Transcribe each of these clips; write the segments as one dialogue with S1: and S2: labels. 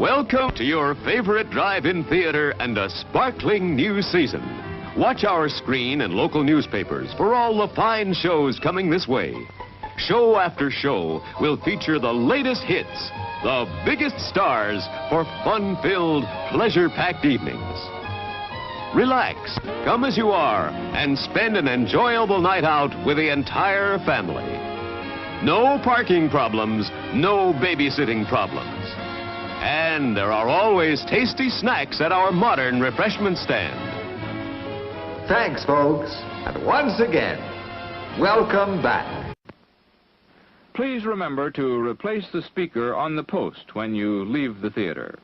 S1: Welcome to your favorite drive-in theater and a sparkling new season. Watch our screen and local newspapers for all the fine shows coming this way. Show after show will feature the latest hits, the biggest stars for fun-filled, pleasure-packed evenings. Relax, come as you are, and spend an enjoyable night out with the entire family. No parking problems, no babysitting problems. And there are always tasty snacks at our modern refreshment stand.
S2: Thanks, folks. And once again, welcome back.
S3: Please remember to replace the speaker on the post when you leave the theater.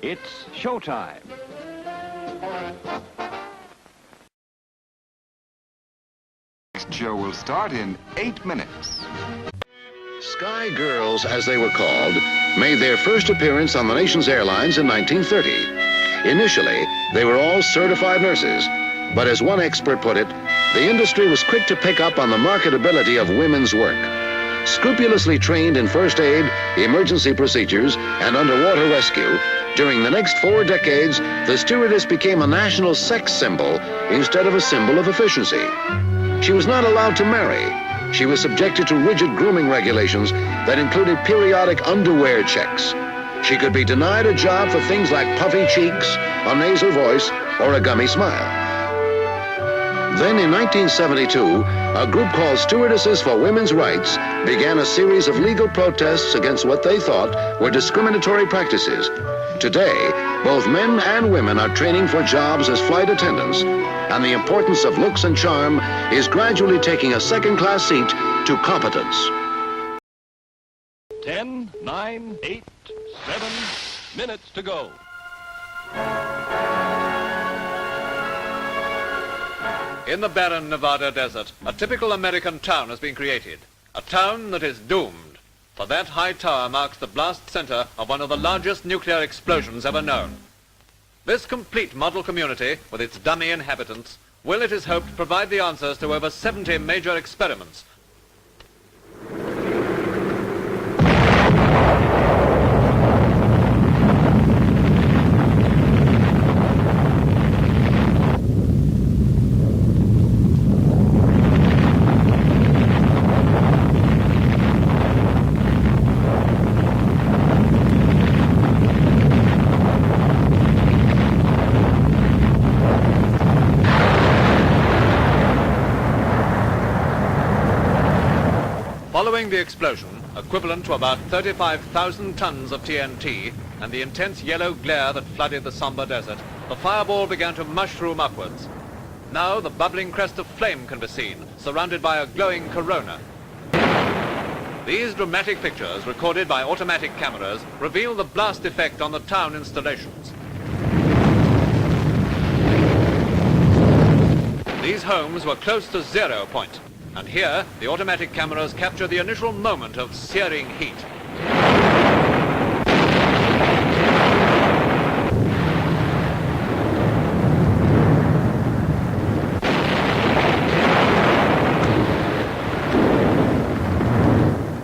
S4: It's showtime.
S5: Next show will start in 8 minutes.
S6: Sky Girls, as they were called, made their first appearance on the nation's airlines in 1930. Initially, they were all certified nurses, but as one expert put it, the industry was quick to pick up on the marketability of women's work. Scrupulously trained in first aid, emergency procedures, and underwater rescue, during the next 4 decades, the stewardess became a national sex symbol instead of a symbol of efficiency. She was not allowed to marry. She was subjected to rigid grooming regulations that included periodic underwear checks. She could be denied a job for things like puffy cheeks, a nasal voice, or a gummy smile. Then in 1972, a group called Stewardesses for Women's Rights began a series of legal protests against what they thought were discriminatory practices. Today, both men and women are training for jobs as flight attendants, and the importance of looks and charm is gradually taking a second-class seat to competence.
S7: 10, 9, 8, 7 minutes to go.
S8: In the barren Nevada desert, a typical American town has been created. A town that is doomed. For that high tower marks the blast center of one of the largest nuclear explosions ever known. This complete model community, with its dummy inhabitants, will, it is hoped, provide the answers to over 70 major experiments. Following the explosion, equivalent to about 35,000 tons of TNT, and the intense yellow glare that flooded the somber desert, the fireball began to mushroom upwards. Now the bubbling crest of flame can be seen, surrounded by a glowing corona. These dramatic pictures, recorded by automatic cameras, reveal the blast effect on the town installations. These homes were close to 0 point. And here, the automatic cameras capture the initial moment of searing heat.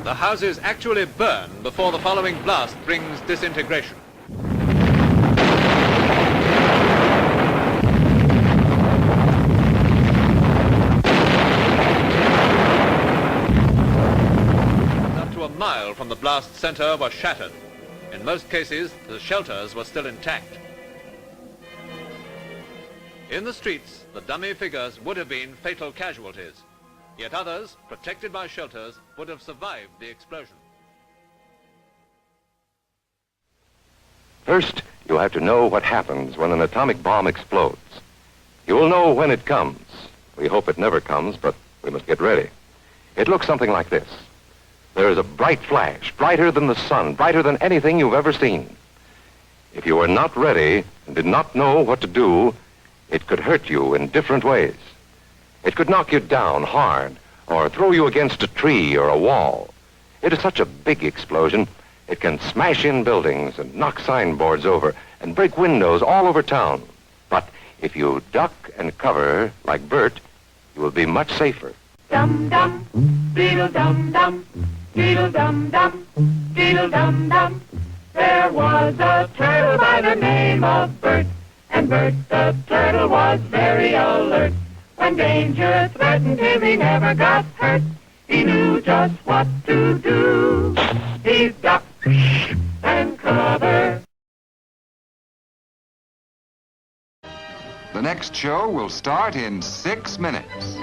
S8: The houses actually burn before the following blast brings disintegration. A mile from the blast center were shattered. In most cases, the shelters were still intact. In the streets, the dummy figures would have been fatal casualties. Yet others, protected by shelters, would have survived the explosion.
S9: First, you have to know what happens when an atomic bomb explodes. You will know when it comes. We hope it never comes, but we must get ready. It looks something like this. There is a bright flash, brighter than the sun, brighter than anything you've ever seen. If you were not ready and did not know what to do, it could hurt you in different ways. It could knock you down hard or throw you against a tree or a wall. It is such a big explosion, it can smash in buildings and knock signboards over and break windows all over town. But if you duck and cover like Bert, you will be much safer.
S4: Dum-dum, beetle-dum-dum, beetle-dum-dum, beetle-dum-dum. There was a turtle by the name of Bert, and Bert the turtle was very alert. When danger threatened him, he never got hurt. He knew just what to do. He ducked and covered.
S5: The next show will start in 6 minutes.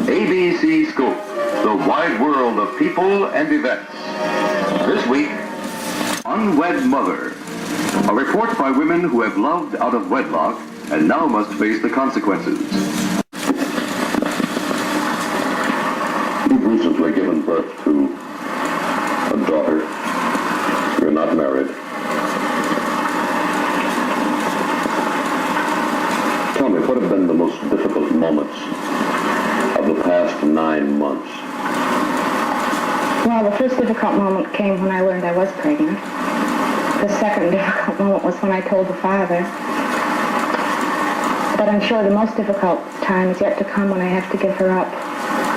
S10: ABC Scoop, the wide world of people and events. This week, Unwed Mother. A report by women who have loved out of wedlock and now must face the consequences. You've recently given birth to a daughter. You're not married. Tell me, what have been the most difficult moments of the past 9 months?
S11: Well, the first difficult moment came when I learned I was pregnant. The second difficult moment was when I told the father. But I'm sure the most difficult time is yet to come when I have to give her up.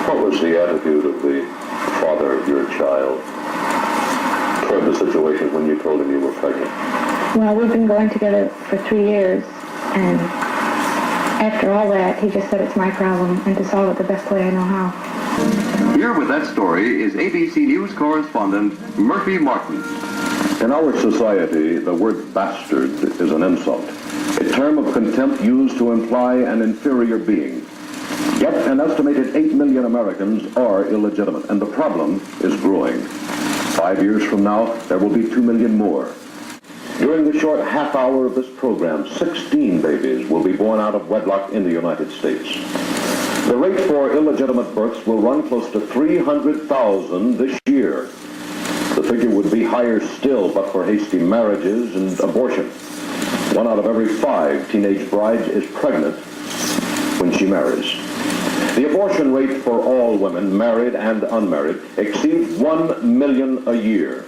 S10: What was the attitude of the father of your child toward the situation when you told him you were pregnant?
S11: Well, we've been going together for 3 years, and after all that, he just said it's my problem and to solve it the best way I know how.
S10: Here with that story is ABC News correspondent Murphy Martin. In our society, the word bastard is an insult, a term of contempt used to imply an inferior being. Yet an estimated 8 million Americans are illegitimate, and the problem is growing. 5 years from now, there will be 2 million more. During the short half hour of this program, 16 babies will be born out of wedlock in the United States. The rate for illegitimate births will run close to 300,000 this year. The figure would be higher still but for hasty marriages and abortion. 1 out of every 5 teenage brides is pregnant when she marries. The abortion rate for all women, married and unmarried, exceeds 1 million a year.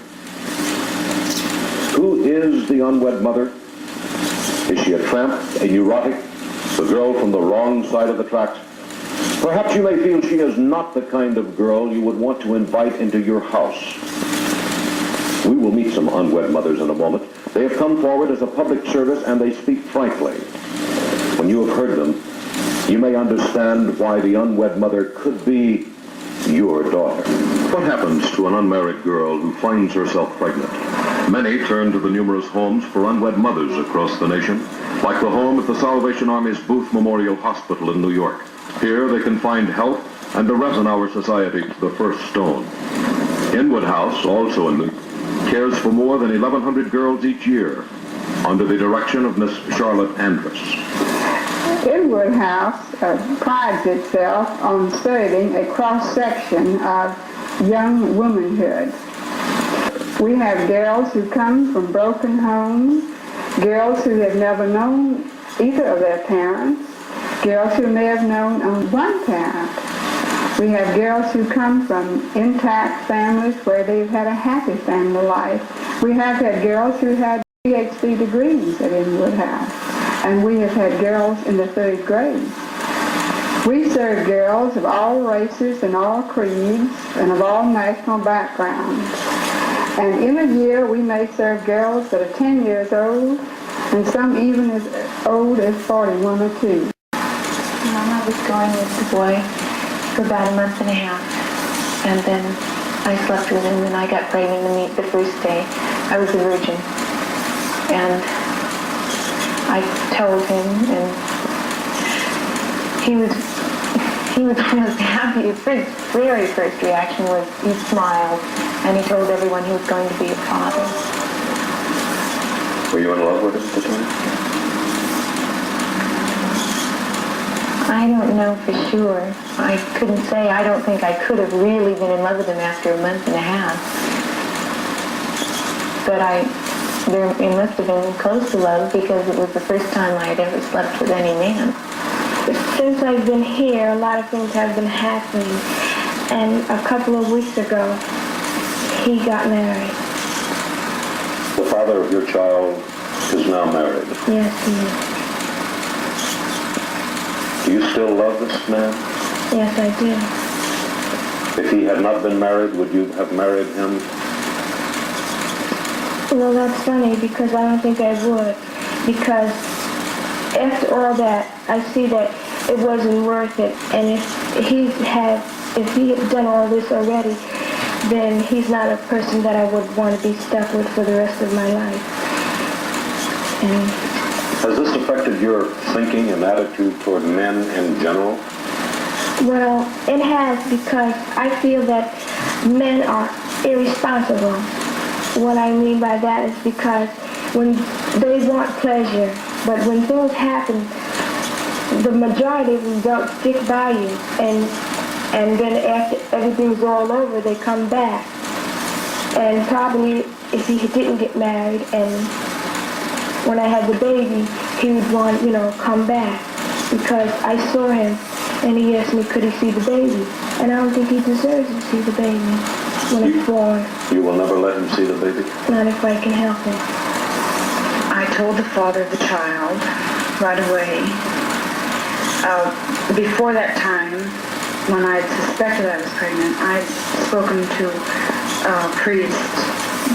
S10: Who is the unwed mother? Is she a tramp, a neurotic, the girl from the wrong side of the tracks? Perhaps you may feel she is not the kind of girl you would want to invite into your house. We will meet some unwed mothers in a moment. They have come forward as a public service and they speak frankly. When you have heard them, you may understand why the unwed mother could be your daughter. What happens to an unmarried girl who finds herself pregnant? Many turn to the numerous homes for unwed mothers across the nation, like the home at the Salvation Army's Booth Memorial Hospital in New York. Here they can find help and a resin our society to the first stone. Inwood House, also in New York, cares for more than 1,100 girls each year, under the direction of Miss Charlotte Andrus.
S12: Inwood House prides itself on serving a cross-section of young womanhood. We have girls who come from broken homes, girls who have never known either of their parents, girls who may have known only one parent. We have girls who come from intact families where they've had a happy family life. We have had girls who had PhD degrees at Inwood House. And we have had girls in the 3rd grade. We serve girls of all races and all creeds and of all national backgrounds. And in a year we may serve girls that are 10 years old and some even as old as 41 or 2.
S11: Mom, I was going with the boy for about a month and a half. And then I slept with him and I got pregnant the first day. I was a virgin. And I told him, and he was almost happy. His very first reaction was he smiled, and he told everyone he was going to be a father.
S10: Were you in love with him at the time?
S11: I don't know for sure. I couldn't say. I don't think I could have really been in love with him after a month and a half. But It must have been close to love because it was the first time I had ever slept with any man. Since I've been here, a lot of things have been happening. And a couple of weeks ago, he got married.
S10: The father of your child is now married.
S11: Yes, he is.
S10: Do you still love this man?
S11: Yes, I do.
S10: If he had not been married, would you have married him?
S11: Well, that's funny because I don't think I would. Because after all that, I see that it wasn't worth it. And if he had done all this already, then he's not a person that I would want to be stuck with for the rest of my life. And
S10: has this affected your thinking and attitude toward men in general?
S11: well, it has because I feel that men are irresponsible. What I mean by that is because when they want pleasure, but when things happen, the majority of them don't stick by you, and then after everything's all over, they come back. And probably if he didn't get married, and when I had the baby, he would want, come back, because I saw him, and he asked me, could he see the baby? And I don't think he deserves to see the baby when it's born.
S10: You will never let him see the baby?
S11: Not if I can help it.
S13: I told the father of the child right away. Before that time, when I suspected I was pregnant, I'd spoken to a priest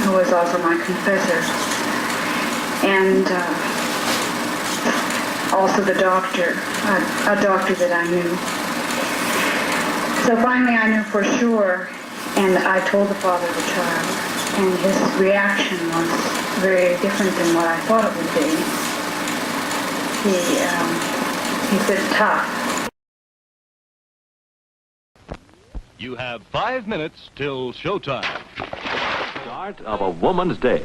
S13: who was also my confessor, and also the doctor, a doctor that I knew. So finally I knew for sure, and I told the father of the child, and his reaction was very different than what I thought it would be. He said, tough.
S7: You have 5 minutes till showtime.
S14: Start of a woman's day,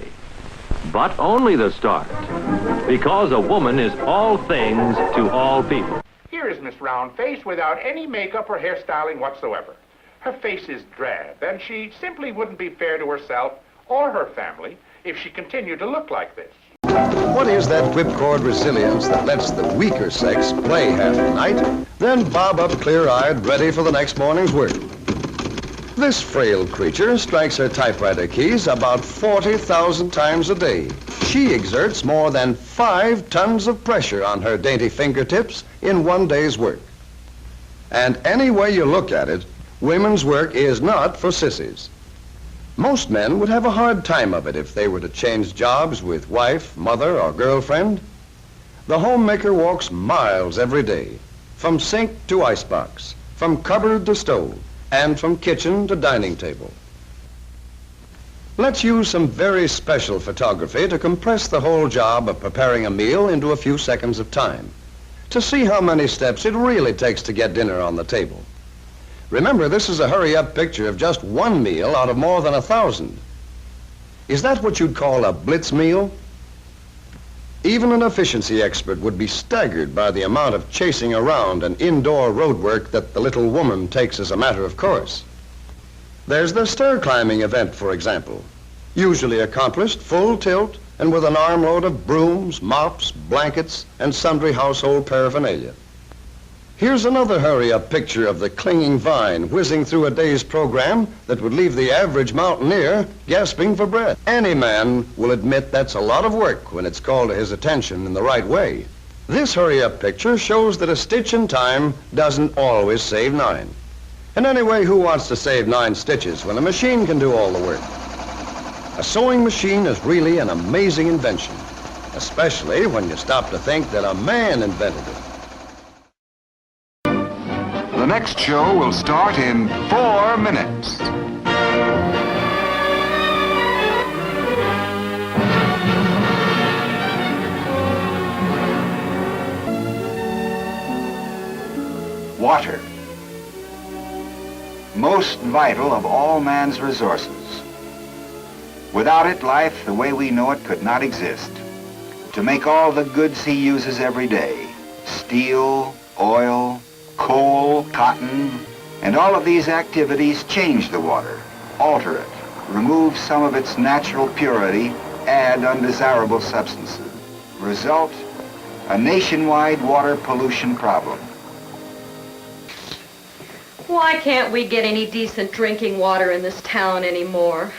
S14: but only the start, because a woman is all things to all people.
S15: Here is Miss Roundface without any makeup or hairstyling whatsoever. Her face is drab, and she simply wouldn't be fair to herself or her family if she continued to look like this.
S16: What is that whipcord resilience that lets the weaker sex play half the night, then bob up clear-eyed, ready for the next morning's work? This frail creature strikes her typewriter keys about 40,000 times a day. She exerts more than 5 tons of pressure on her dainty fingertips in one day's work. And any way you look at it, women's work is not for sissies. Most men would have a hard time of it if they were to change jobs with wife, mother, or girlfriend. The homemaker walks miles every day, from sink to icebox, from cupboard to stove, and from kitchen to dining table. Let's use some very special photography to compress the whole job of preparing a meal into a few seconds of time, to see how many steps it really takes to get dinner on the table. Remember, this is a hurry-up picture of just one meal out of more than 1,000. Is that what you'd call a blitz meal? Even an efficiency expert would be staggered by the amount of chasing around and indoor road work that the little woman takes as a matter of course. There's the stair-climbing event, for example, usually accomplished full tilt and with an armload of brooms, mops, blankets, and sundry household paraphernalia. Here's another hurry-up picture of the clinging vine whizzing through a day's program that would leave the average mountaineer gasping for breath. Any man will admit that's a lot of work when it's called to his attention in the right way. This hurry-up picture shows that a stitch in time doesn't always save 9. And anyway, who wants to save 9 stitches when a machine can do all the work? A sewing machine is really an amazing invention, especially when you stop to think that a man invented it.
S5: The next show will start in 4 minutes.
S17: Water. Most vital of all man's resources. Without it, life, the way we know it, could not exist. To make all the goods he uses every day, steel, oil, coal, cotton, and all of these activities change the water, alter it, remove some of its natural purity, add undesirable substances. Result, a nationwide water pollution problem.
S18: Why can't we get any decent drinking water in this town anymore?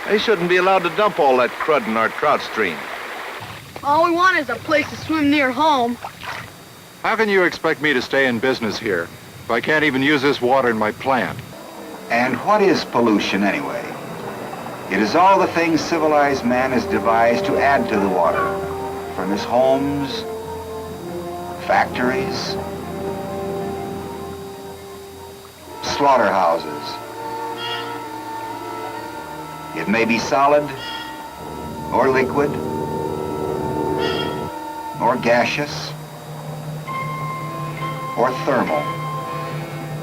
S19: They shouldn't be allowed to dump all that crud in our trout stream.
S20: All we want is a place to swim near home.
S21: How can you expect me to stay in business here if I can't even use this water in my plant?
S17: And what is pollution anyway? It is all the things civilized man has devised to add to the water, from his homes, factories, slaughterhouses. It may be solid, or liquid, or gaseous, or thermal.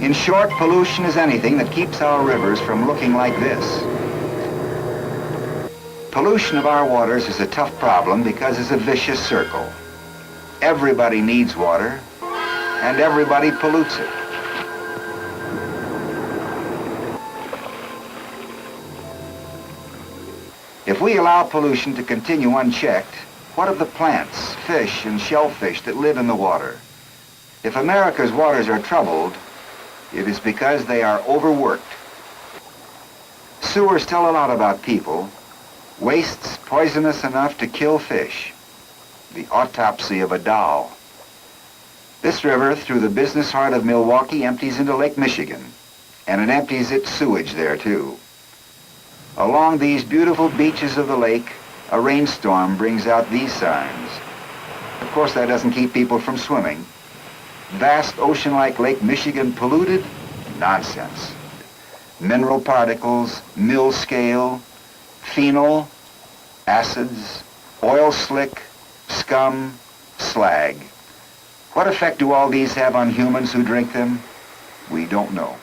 S17: In short, pollution is anything that keeps our rivers from looking like this. Pollution of our waters is a tough problem because it's a vicious circle. Everybody needs water, and everybody pollutes it. If we allow pollution to continue unchecked, what of the plants, fish, and shellfish that live in the water? If America's waters are troubled, it is because they are overworked. Sewers tell a lot about people. Wastes poisonous enough to kill fish. The autopsy of a doll. This river, through the business heart of Milwaukee, empties into Lake Michigan, and it empties its sewage there, too. Along these beautiful beaches of the lake, a rainstorm brings out these signs. Of course, that doesn't keep people from swimming. Vast ocean-like Lake Michigan polluted? Nonsense. Mineral particles, mill scale, phenol, acids, oil slick, scum, slag. What effect do all these have on humans who drink them? We don't know.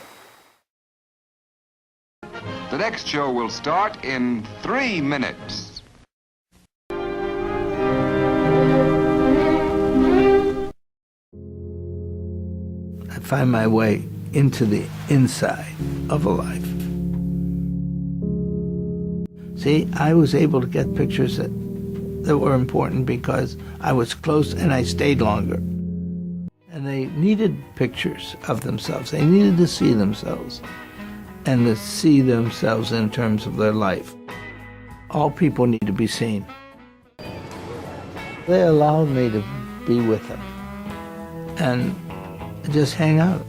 S5: The next show will start in 3 minutes.
S22: I find my way into the inside of a life. See, I was able to get pictures that were important because I was close and I stayed longer. And they needed pictures of themselves. They needed to see themselves and to see themselves in terms of their life. All people need to be seen. They allowed me to be with them and just hang out.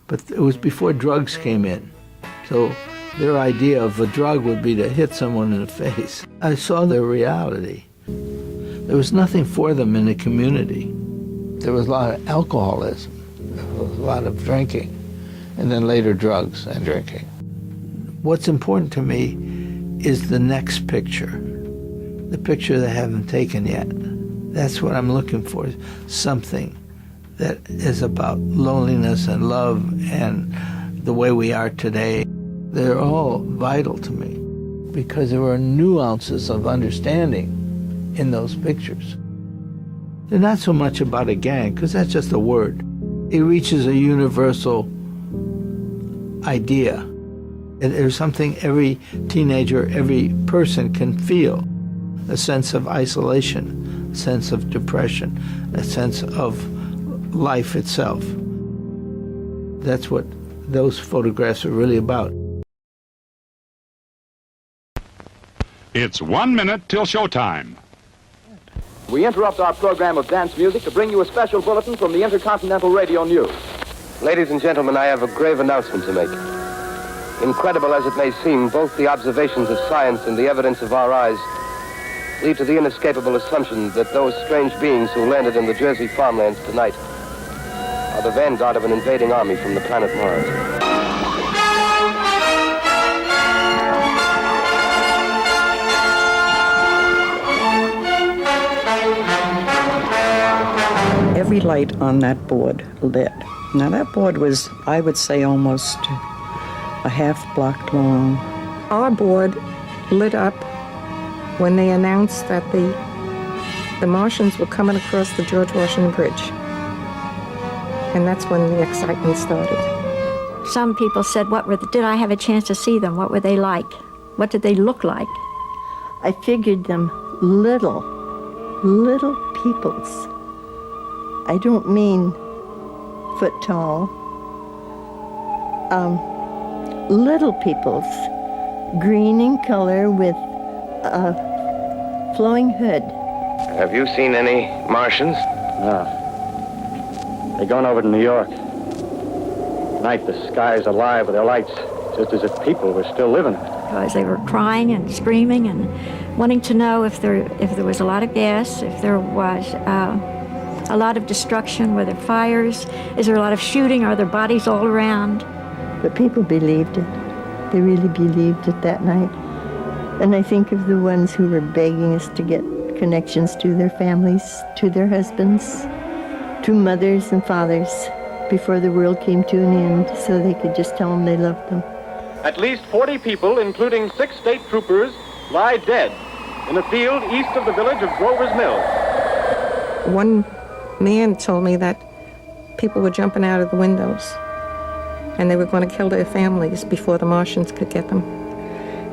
S22: But it was before drugs came in. So their idea of a drug would be to hit someone in the face. I saw their reality. There was nothing for them in the community. There was a lot of alcoholism, there was a lot of drinking, and then later drugs and drinking. What's important to me is the next picture, the picture they haven't taken yet. That's what I'm looking for, something that is about loneliness and love and the way we are today. They're all vital to me because there were nuances of understanding in those pictures. They're not so much about a gang, because that's just a word. It reaches a universal idea. There's something every teenager, every person can feel. A sense of isolation, a sense of depression, a sense of life itself. That's what those photographs are really about.
S7: It's 1 minute till showtime.
S23: We interrupt our program of dance music to bring you a special bulletin from the Intercontinental Radio News.
S24: Ladies and gentlemen, I have a grave announcement to make. Incredible as it may seem, both the observations of science and the evidence of our eyes lead to the inescapable assumption that those strange beings who landed in the Jersey farmlands tonight are the vanguard of an invading army from the planet Mars.
S25: Every light on that board lit. Now that board was, I would say, almost a half block long.
S26: Our board lit up when they announced that the Martians were coming across the George Washington Bridge. And that's when the excitement started.
S27: Some people said, did I have a chance to see them? What were they like?
S1: What did they look like?
S2: I figured them little peoples. I don't mean foot tall. Little peoples, green in color with a flowing hood.
S24: Have you seen any Martians?
S3: No. They're going over to New York. Tonight the sky's alive with their lights, just as if people were still living.
S1: Because they were crying and screaming and wanting to know if there was a lot of gas, if there was a lot of destruction, were there fires, is there a lot of shooting, are there bodies all around?
S2: But people believed it. They really believed it that night. And I think of the ones who were begging us to get connections to their families, to their husbands, to mothers and fathers before the world came to an end so they could just tell them they loved them.
S23: At least 40 people, including 6 state troopers, lie dead in a field east of the village of Grover's Mill.
S26: One man told me that people were jumping out of the windows and they were going to kill their families before the Martians could get them.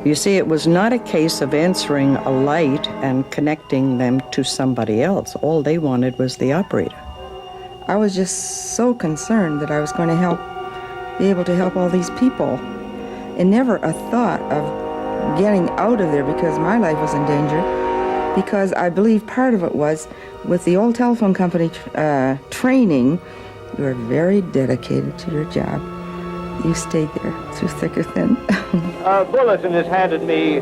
S25: You see, it was not a case of answering a light and connecting them to somebody else. All they wanted was the operator.
S26: I was just so concerned that I was going to be able to help all these people, and never a thought of getting out of there because my life was in danger, because I believe part of it was with the old telephone company training, you were very dedicated to your job. You stayed there through thick or thin.
S23: A bulletin is handed me.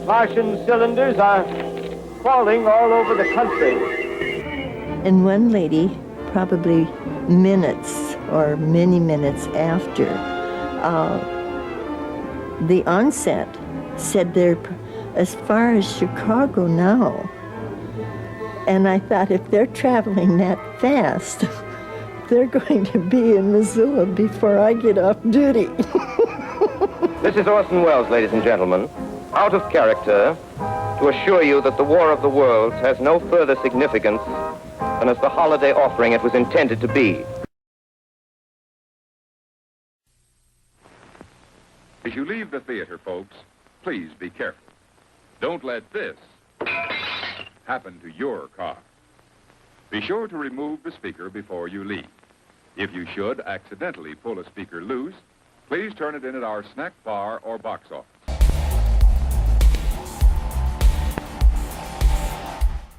S23: Martian cylinders are falling all over the country.
S2: And one lady, probably minutes or many minutes after the onset, said they're as far as Chicago now. And I thought, if they're traveling that fast, they're going to be in Missoula before I get off duty.
S24: This is Orson Welles, ladies and gentlemen, out of character, to assure you that the War of the Worlds has no further significance than as the holiday offering it was intended to be.
S7: As you leave the theater, folks, please be careful. Don't let this happen to your car. Be sure to remove the speaker before you leave. If you should accidentally pull a speaker loose, please turn it in at our snack bar or box office.